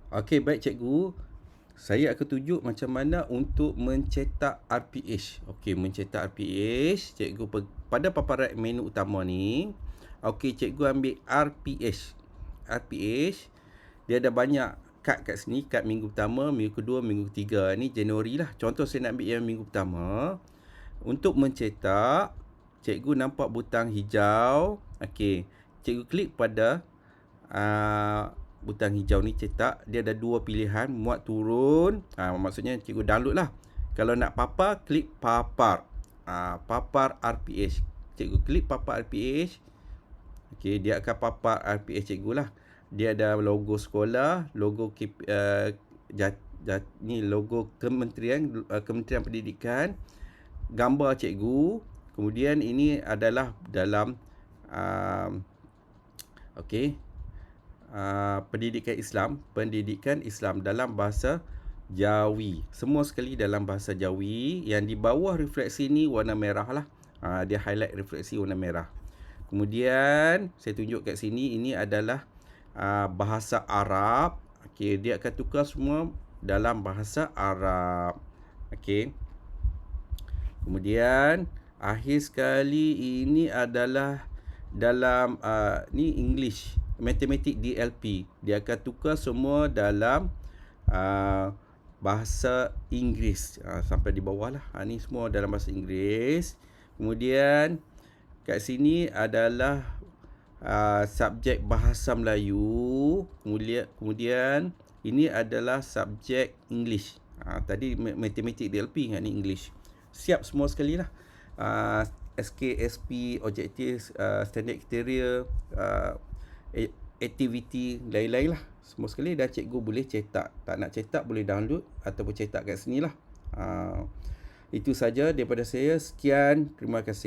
Okey, baik cikgu. Saya akan tunjuk macam mana untuk mencetak RPH. Okey, mencetak RPH, cikgu pada paparan menu utama ni. Okey, cikgu ambil RPH. RPH, dia ada banyak kad kat sini, kad minggu pertama, minggu kedua, minggu ketiga. Ni Januari lah. Contoh saya nak ambil yang minggu pertama. Untuk mencetak, cikgu nampak butang hijau. Okey, cikgu klik pada butang hijau ni, cetak. Dia ada dua pilihan, muat turun. Maksudnya cikgu download lah. Kalau nak papar, klik papar. Papar RPH. Cikgu klik papar RPH. Okey, dia akan papar RPH cikgu lah. Dia ada logo sekolah, logo ni logo Kementerian Pendidikan, gambar cikgu. Kemudian ini adalah dalam pendidikan Islam dalam bahasa Jawi. Semua sekali dalam bahasa Jawi. Yang di bawah refleksi ni warna merah lah. Dia highlight refleksi warna merah. Kemudian saya tunjuk kat sini, ini adalah bahasa Arab. Okey, dia akan tukar semua dalam bahasa Arab. Okey. Kemudian akhir sekali ini adalah dalam ni English, Matematik DLP. Dia akan tukar semua dalam bahasa Inggeris. Sampai di bawah lah. Ni semua dalam bahasa Inggeris. Kemudian kat sini adalah subjek bahasa Melayu. Kemudian ini adalah subjek English. Tadi Matematik DLP kan, ni English. Siap semua sekali lah. SKSP, objektif, standard kriteria, aktiviti, lain-lain lah. Semua sekali, dan cikgu boleh cetak. Tak nak cetak boleh download ataupun cetak kat sini lah. Itu saja daripada saya. Sekian, terima kasih.